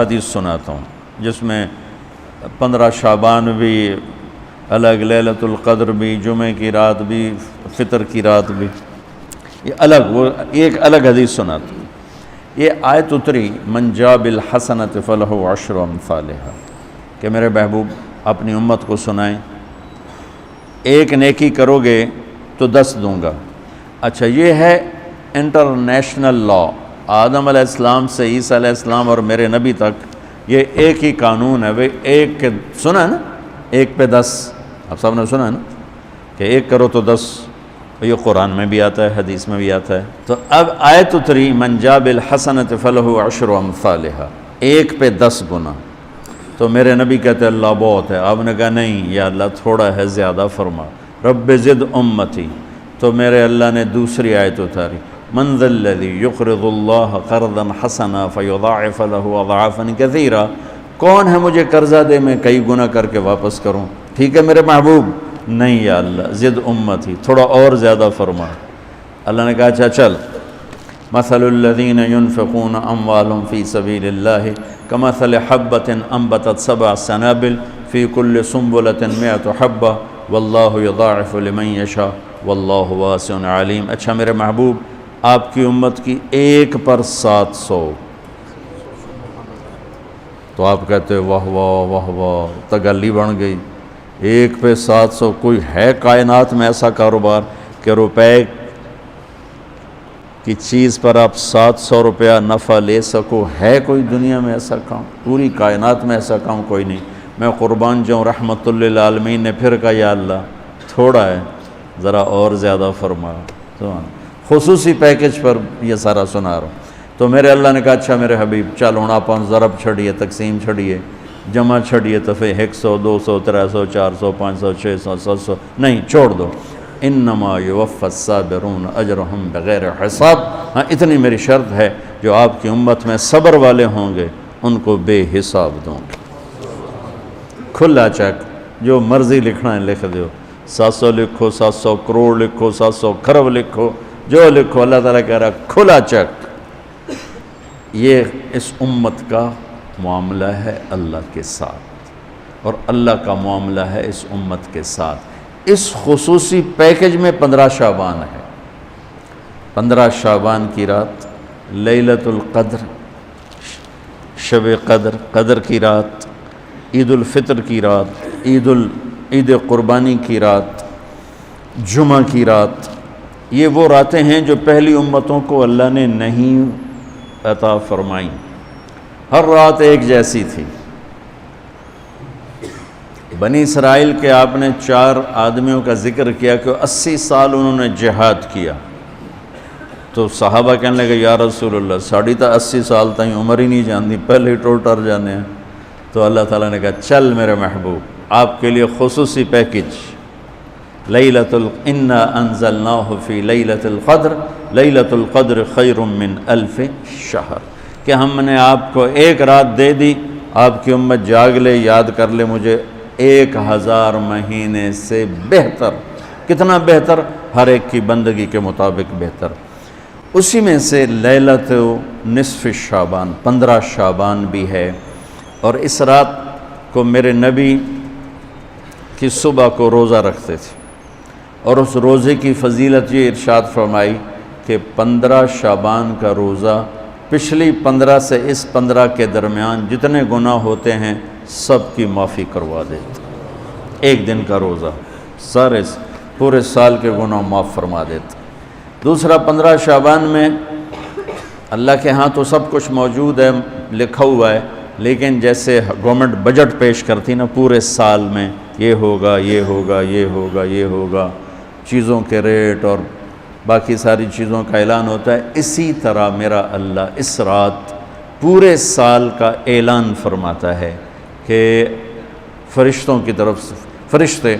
حدیث سناتا ہوں جس میں 15 شعبان بھی الگ، لیلۃ القدر بھی، جمعہ کی رات بھی، فطر کی رات بھی، یہ الگ، وہ ایک الگ حدیث سناتا ہوں۔ یہ آیت اتری من جاء بالحسنۃ فلہ عشر امثالھا، کہ میرے محبوب اپنی امت کو سنائیں ایک نیکی کرو گے تو 10 دوں گا۔ اچھا، یہ ہے انٹرنیشنل لا، آدم علیہ السلام سے عیسیٰ علیہ السلام اور میرے نبی تک یہ ایک ہی قانون ہے۔ ایک کے سنا ہے نا، ایک پہ 10، آپ سب نے سنا ہے نا کہ ایک کرو تو 10، یہ قرآن میں بھی آتا ہے، حدیث میں بھی آتا ہے۔ تو اب آیت اتری من جاء بالحسنۃ فلہ عشر امثالھا، ایک پہ 10 گنا۔ تو میرے نبی کہتے اللہ بہت ہے، آپ نے کہا نہیں یا اللہ تھوڑا ہے، زیادہ فرما، رب زد امتی۔ تو میرے اللہ نے دوسری آیت اتاری من ذا الذی یقرض اللہ قرضا حسنا فیضاعف لہ اضعافا کثیرا، کون ہے مجھے قرضہ دے میں کئی گنا کر کے واپس کروں؟ ٹھیک ہے میرے محبوب، نہیں یا اللہ زد امتی، تھوڑا اور زیادہ فرما۔ اللہ نے کہا اچھا چل، مثل الذین ينفقون اموالهم فی سبیل اللہ کمثل حبۃ انبتت 7 سنابل فی کل سنبلۃ 100 حبۃ واللہ یضاعف لمن یشاء واللہ واسع علیم۔ اچھا میرے محبوب، آپ کی امت کی ایک پر 700، تو آپ کہتے واہ واہ واہ واہ، تگلی بن گئی، ایک پہ 700۔ کوئی ہے کائنات میں ایسا کاروبار کہ روپے کی چیز پر آپ 700 روپیہ نفع لے سکو؟ ہے کوئی دنیا میں ایسا کام؟ پوری کائنات میں ایسا کام کوئی نہیں۔ میں قربان جاؤں، رحمت للعالمین نے پھر کہا یا اللہ تھوڑا ہے، ذرا اور زیادہ فرما۔ خصوصی پیکج پر یہ سارا سنا رہا ہوں۔ تو میرے اللہ نے کہا اچھا میرے حبیب چل ہوں آپ ضرب چھڑیے، تقسیم چھڑیے، جمع چھڑیے، تو پھر 100 200 300 400 500 600 700 نہیں، چھوڑ دو۔ انما یوفی الصابرون اجرہم بغیر حساب، ہاں اتنی میری شرط ہے، جو آپ کی امت میں صبر والے ہوں گے ان کو بے حساب دوں گے۔ کھلا چیک، جو مرضی لکھنا ہے لکھ دو، 700 لکھو، 700 کروڑ لکھو، 700 کھرب لکھو، جو لکھو، اللہ تعالیٰ کہہ رہا کھلا چیک۔ یہ اس امت کا معاملہ ہے اللہ کے ساتھ، اور اللہ کا معاملہ ہے اس امت کے ساتھ۔ اس خصوصی پیکج میں 15 شعبان ہے۔ 15 شعبان کی رات، لیلۃ القدر، شب قدر، قدر کی رات، عید الفطر کی رات، عید قربانی کی رات، جمعہ کی رات، یہ وہ راتیں ہیں جو پہلی امتوں کو اللہ نے نہیں عطا فرمائیں۔ ہر رات ایک جیسی تھی۔ بنی اسرائیل کے آپ نے 4 آدمیوں کا ذکر کیا کہ 80 سال انہوں نے جہاد کیا، تو صحابہ کہنے لگے یا رسول اللہ ساڑھی تا 80 سال تائیں عمر ہی نہیں جاندی، پہلے ہی ٹر جانے ہیں۔ تو اللہ تعالیٰ نے کہا چل میرے محبوب، آپ کے لیے خصوصی پیکج، انا انزلناہ فی لیلۃ القدر، لیلۃ القدر خیر من 1000 شہر، کہ ہم نے آپ کو ایک رات دے دی، آپ کی امت جاگ لے، یاد کر لے مجھے، 1000 مہینے سے بہتر۔ کتنا بہتر؟ ہر ایک کی بندگی کے مطابق بہتر۔ اسی میں سے لیلۃ نصف شعبان، 15 شعبان بھی ہے، اور اس رات کو میرے نبی کی صبح کو روزہ رکھتے تھے، اور اس روزے کی فضیلت یہ ارشاد فرمائی کہ 15 شعبان کا روزہ پچھلی 15 سے اس 15 کے درمیان جتنے گناہ ہوتے ہیں سب کی معافی کروا دیتا۔ ایک دن کا روزہ سارے پورے سال کے گناہ معاف فرما دیتا۔ دوسرا 15 شعبان میں اللہ کے ہاں تو سب کچھ موجود ہے، لکھا ہوا ہے، لیکن جیسے گورنمنٹ بجٹ پیش کرتی نا پورے سال میں، یہ ہوگا یہ ہوگا یہ ہوگا یہ ہوگا، چیزوں کے ریٹ اور باقی ساری چیزوں کا اعلان ہوتا ہے، اسی طرح میرا اللہ اس رات پورے سال کا اعلان فرماتا ہے کہ فرشتوں کی طرف سے فرشتے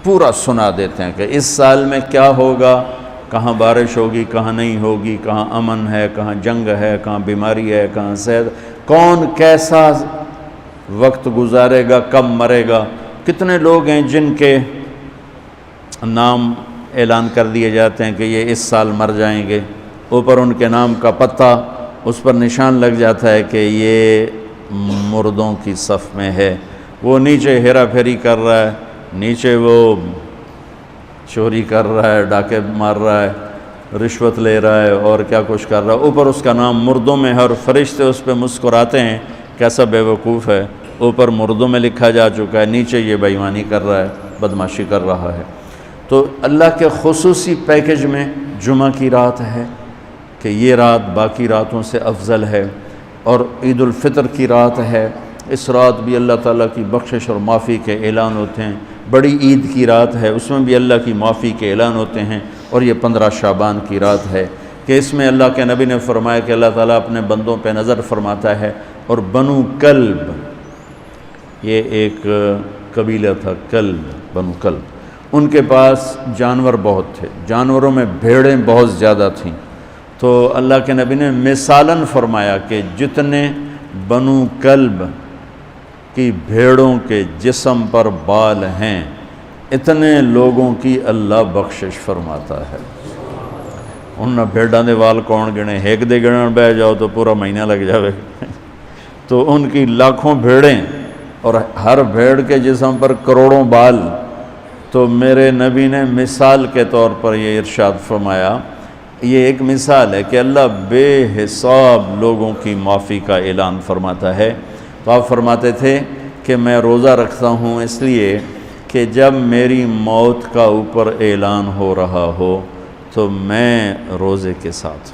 پورا سنا دیتے ہیں کہ اس سال میں کیا ہوگا، کہاں بارش ہوگی، کہاں نہیں ہوگی، کہاں امن ہے، کہاں جنگ ہے، کہاں بیماری ہے، کہاں صحت، کون کیسا وقت گزارے گا، کب مرے گا، کتنے لوگ ہیں جن کے نام اعلان کر دیے جاتے ہیں کہ یہ اس سال مر جائیں گے، اوپر ان کے نام کا پتہ اس پر نشان لگ جاتا ہے کہ یہ مردوں کی صف میں ہے۔ وہ نیچے ہیرا پھیری کر رہا ہے، نیچے وہ چوری کر رہا ہے، ڈاکے مار رہا ہے، رشوت لے رہا ہے اور کیا کچھ کر رہا ہے، اوپر اس کا نام مردوں میں ہے اور فرشتے اس پہ مسکراتے ہیں، کیسا بے وقوف ہے، اوپر مردوں میں لکھا جا چکا ہے، نیچے یہ بے ایمانی کر رہا ہے، بدماشی کر رہا ہے۔ تو اللہ کے خصوصی پیکج میں جمعہ کی رات ہے کہ یہ رات باقی راتوں سے افضل ہے، اور عید الفطر کی رات ہے، اس رات بھی اللہ تعالیٰ کی بخشش اور معافی کے اعلان ہوتے ہیں۔ بڑی عید کی رات ہے، اس میں بھی اللہ کی معافی کے اعلان ہوتے ہیں، اور یہ 15 شعبان کی رات ہے کہ اس میں اللہ کے نبی نے فرمایا کہ اللہ تعالیٰ اپنے بندوں پہ نظر فرماتا ہے، اور بنو کلب، یہ ایک قبیلہ تھا، کلب، بنو کلب، ان کے پاس جانور بہت تھے، جانوروں میں بھیڑیں بہت زیادہ تھیں، تو اللہ کے نبی نے مثالاً فرمایا کہ جتنے بنو کلب کی بھیڑوں کے جسم پر بال ہیں اتنے لوگوں کی اللہ بخشش فرماتا ہے۔ انہاں بھیڑاں دے وال کون گنے، ایک دے گنن بہ جاؤ تو پورا مہینہ لگ جاوے، تو ان کی لاکھوں بھیڑیں اور ہر بھیڑ کے جسم پر کروڑوں بال۔ تو میرے نبی نے مثال کے طور پر یہ ارشاد فرمایا، یہ ایک مثال ہے کہ اللہ بے حساب لوگوں کی معافی کا اعلان فرماتا ہے۔ تو آپ فرماتے تھے کہ میں روزہ رکھتا ہوں اس لیے کہ جب میری موت کا اوپر اعلان ہو رہا ہو تو میں روزے کے ساتھ،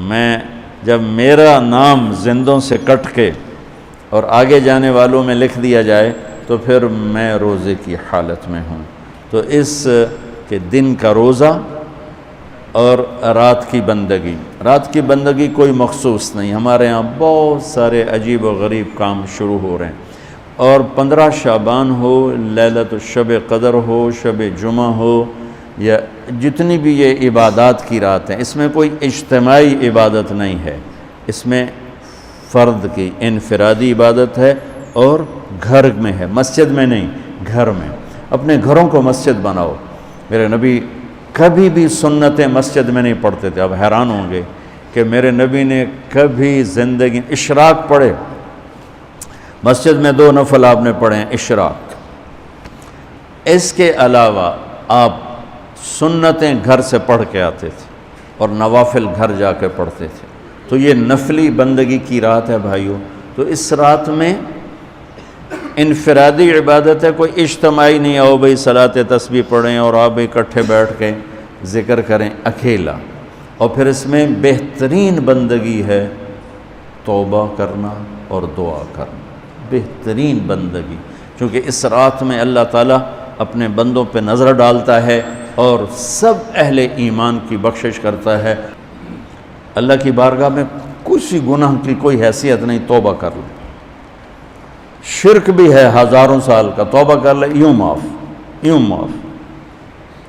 میں جب میرا نام زندوں سے کٹ کے اور آگے جانے والوں میں لکھ دیا جائے تو پھر میں روزے کی حالت میں ہوں۔ تو اس کے دن کا روزہ اور رات کی بندگی، رات کی بندگی کوئی مخصوص نہیں، ہمارے ہاں بہت سارے عجیب و غریب کام شروع ہو رہے ہیں، اور 15 شعبان ہو، لیلۃ الشب قدر ہو، شب جمعہ ہو، یا جتنی بھی یہ عبادات کی رات ہیں، اس میں کوئی اجتماعی عبادت نہیں ہے، اس میں فرد کی انفرادی عبادت ہے اور گھر میں ہے، مسجد میں نہیں، گھر میں۔ اپنے گھروں کو مسجد بناؤ۔ میرے نبی کبھی بھی سنتیں مسجد میں نہیں پڑھتے تھے، اب حیران ہوں گے کہ میرے نبی نے کبھی زندگی اشراق پڑھے، مسجد میں 2 نفل آپ نے پڑھے ہیں اشراق، اس کے علاوہ آپ سنتیں گھر سے پڑھ کے آتے تھے اور نوافل گھر جا کے پڑھتے تھے۔ تو یہ نفلی بندگی کی رات ہے بھائیو۔ تو اس رات میں انفرادی عبادت ہے، کوئی اجتماعی نہیں، آؤ بھئی صلاۃ تسبیح پڑھیں اور آپ اکٹھے بیٹھ کے ذکر کریں، اکیلا۔ اور پھر اس میں بہترین بندگی ہے توبہ کرنا اور دعا کرنا، بہترین بندگی، کیونکہ اس رات میں اللہ تعالیٰ اپنے بندوں پہ نظر ڈالتا ہے اور سب اہل ایمان کی بخشش کرتا ہے۔ اللہ کی بارگاہ میں کسی گناہ کی کوئی حیثیت نہیں، توبہ کر لیں، شرک بھی ہے ہزاروں سال کا، توبہ کر لے، یوں معاف،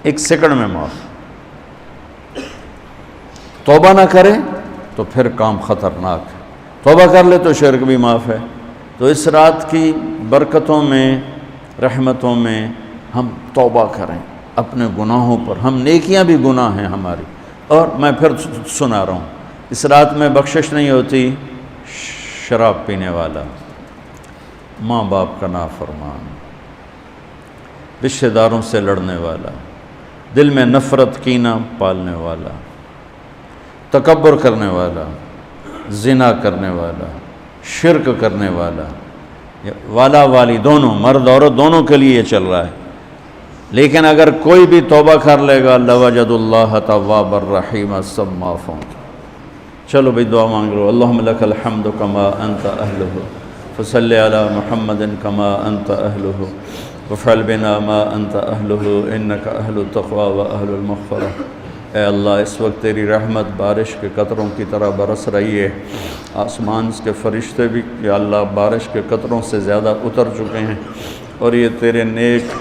1 سیکنڈ میں معاف۔ توبہ نہ کرے تو پھر کام خطرناک ہے، توبہ کر لے تو شرک بھی معاف ہے۔ تو اس رات کی برکتوں میں، رحمتوں میں ہم توبہ کریں اپنے گناہوں پر، ہم نیکیاں بھی گناہ ہیں ہماری۔ اور میں پھر سنا رہا ہوں، اس رات میں بخشش نہیں ہوتی شراب پینے والا، ماں باپ کا نافرمان، رشتہ داروں سے لڑنے والا، دل میں نفرت کینہ پالنے والا، تکبر کرنے والا، زنا کرنے والا، شرک کرنے والا والی دونوں، مرد عورت دونوں کے لیے یہ چل رہا ہے۔ لیکن اگر کوئی بھی توبہ کر لے گا، لوجد اللہ تواب الرحیم، سب معاف ہوں گے۔ چلو بھئی دعا مانگ لو۔ اللہم لک الحمد کما انت اہلہ، فصلی علی محمد کما انت اہلہ، وفعل بنا ما انت اہلہ، انک اہل التقوی و اہل المغفرہ۔ اے اللہ، اس وقت تیری رحمت بارش کے قطروں کی طرح برس رہی ہے، آسمان کے فرشتے بھی یا اللہ بارش کے قطروں سے زیادہ اتر چکے ہیں، اور یہ تیرے نیک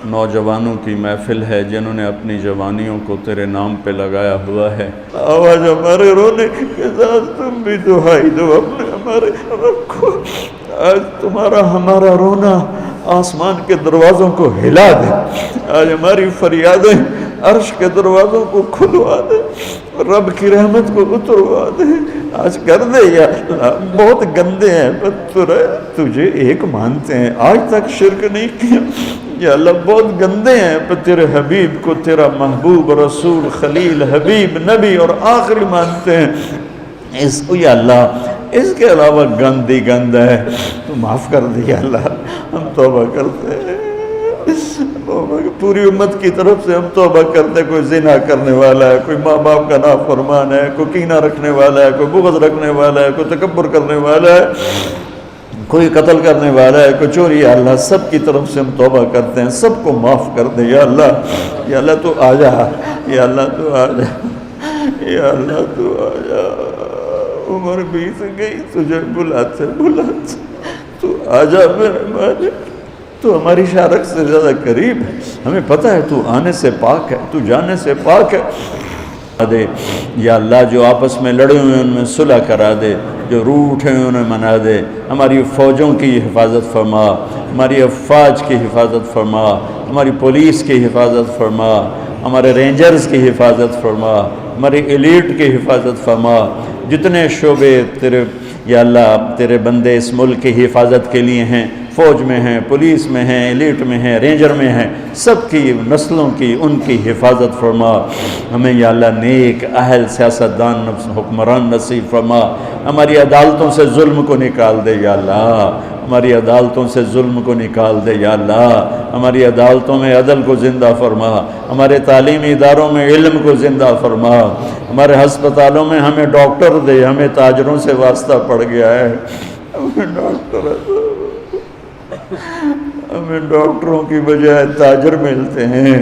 نوجوانوں کی محفل ہے جنہوں نے اپنی جوانیوں کو تیرے نام پہ لگایا ہوا ہے۔ آواز ہمارے رونے کے ساتھ تم بھی دعائی دو اپنے ہمارے رب کو۔ آج تمہارا ہمارا رونا آسمان کے دروازوں کو ہلا دے، آج ہماری فریادیں عرش کے دروازوں کو کھلوا دے، رب کی رحمت کو اتروا دے، آج کر دے یا اللہ بہت گندے ہیں، پر تجھے ایک مانتے ہیں، آج تک شرک نہیں کیا، یا اللہ بہت گندے ہیں پر تیرے حبیب کو تیرا محبوب رسول خلیل حبیب نبی اور آخری مانتے ہیں، اس کو یا اللہ اس کے علاوہ گند ہی گند ہے، تو معاف کر دے یا اللہ، ہم توبہ کرتے ہیں، پوری امت کی طرف سے ہم توبہ کرتے، کوئی زنا کرنے والا ہے، کوئی ماں باپ کا نافرمان ہے، کوئی کینہ رکھنے والا ہے، کوئی بغض رکھنے والا ہے، کوئی تکبر کرنے والا ہے، کوئی قتل کرنے والا ہے، کوئی چوری، یا اللہ سب کی طرف سے ہم توبہ کرتے ہیں، سب کو معاف کر دے یا اللہ تو آ جا، یا اللہ تو آ جا، یا اللہ تو آ جا، عمر بیت گئی، تجھے بلاتے تو آ جا میرے مالک، تو ہماری شارک سے زیادہ قریب ہے، ہمیں پتہ ہے تو آنے سے پاک ہے، تو جانے سے پاک ہے، دے یا اللہ جو آپس میں لڑے ہوئے ان میں صلح کرا دے، جو روٹھے ہیں انہیں منا دے، ہماری فوجوں کی حفاظت فرما، ہماری افواج کی حفاظت فرما، ہماری پولیس کی حفاظت فرما، ہمارے رینجرز کی حفاظت فرما، ہماری ایلیٹ کی حفاظت فرما، جتنے شعبے تیرے یا اللہ تیرے بندے اس ملک کی حفاظت کے لیے ہیں، فوج میں ہیں، پولیس میں ہیں، ایلیٹ میں ہیں، رینجر میں ہیں، سب کی نسلوں کی ان کی حفاظت فرما، ہمیں یا اللہ نیک اہل سیاستدان حکمران نصیب فرما، ہماری عدالتوں سے ظلم کو نکال دے یا اللہ، ہماری عدالتوں سے ظلم کو نکال دے یا اللہ، ہماری عدالتوں میں عدل کو زندہ فرما، ہمارے تعلیمی اداروں میں علم کو زندہ فرما، ہمارے ہسپتالوں میں ہمیں ڈاکٹر دے، ہمیں تاجروں سے واسطہ پڑ گیا ہے، ہمیں ڈاکٹروں کی بجائے تاجر ملتے ہیں،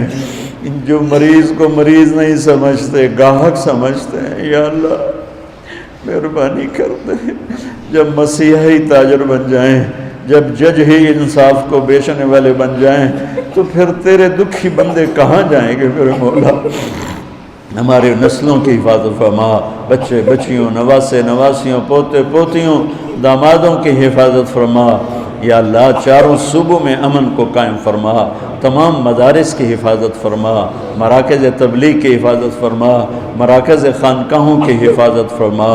جو مریض کو مریض نہیں سمجھتے گاہک سمجھتے ہیں، یا اللہ مہربانی کر دے، جب مسیحی تاجر بن جائیں، جب جج ہی انصاف کو بیچنے والے بن جائیں، تو پھر تیرے دکھی بندے کہاں جائیں گے میرے مولا، ہمارے نسلوں کی حفاظت فرما، بچے بچیوں نواسے نواسیوں پوتے پوتیوں دامادوں کی حفاظت فرما، یا اللہ چاروں صوبوں میں امن کو قائم فرما، تمام مدارس کی حفاظت فرما، مراکز تبلیغ کی حفاظت فرما، مراکز خانقاہوں کی حفاظت فرما،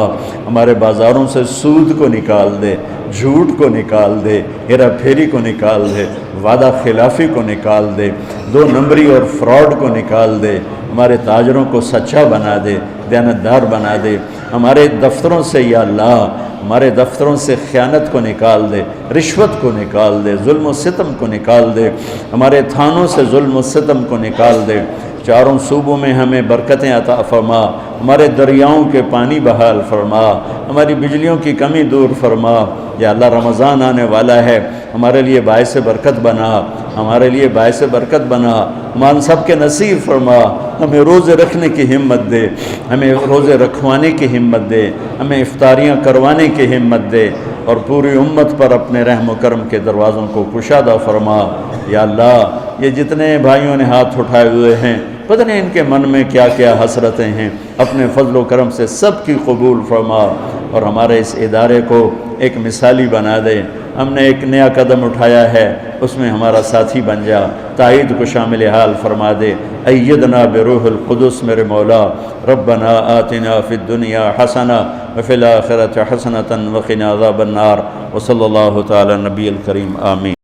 ہمارے بازاروں سے سود کو نکال دے، جھوٹ کو نکال دے، ہیرا پھیری کو نکال دے، وعدہ خلافی کو نکال دے، دو نمبری اور فراڈ کو نکال دے، ہمارے تاجروں کو سچا بنا دے، دیانتدار بنا دے، ہمارے دفتروں سے یا اللہ ہمارے دفتروں سے خیانت کو نکال دے، رشوت کو نکال دے، ظلم و ستم کو نکال دے، ہمارے تھانوں سے ظلم و ستم کو نکال دے، چاروں صوبوں میں ہمیں برکتیں عطا فرما، ہمارے دریاؤں کے پانی بحال فرما، ہماری بجلیوں کی کمی دور فرما، یا اللہ رمضان آنے والا ہے، ہمارے لیے باعث برکت بنا، ہمارے لیے باعث برکت بنا، ہم سب کے نصیب فرما، ہمیں روزے رکھنے کی ہمت دے، ہمیں روزے رکھوانے کی ہمت دے، ہمیں افطاریاں کروانے کی ہمت دے، اور پوری امت پر اپنے رحم و کرم کے دروازوں کو کشادہ فرما، یا اللہ یہ جتنے بھائیوں نے ہاتھ اٹھائے ہوئے ہیں، پتہ نہیں ان کے من میں کیا کیا حسرتیں ہیں، اپنے فضل و کرم سے سب کی قبول فرما، اور ہمارے اس ادارے کو ایک مثالی بنا دے، ہم نے ایک نیا قدم اٹھایا ہے، اس میں ہمارا ساتھی بن جا، تائید کو شامل حال فرما دے، ایدنا بروح القدس میرے مولا، ربنا آتنا فی الدنیا حسنہ وفی الآخرۃ حسنۃ وقنا عذاب النار، وصلی اللہ تعالی نبی الکریم، آمین۔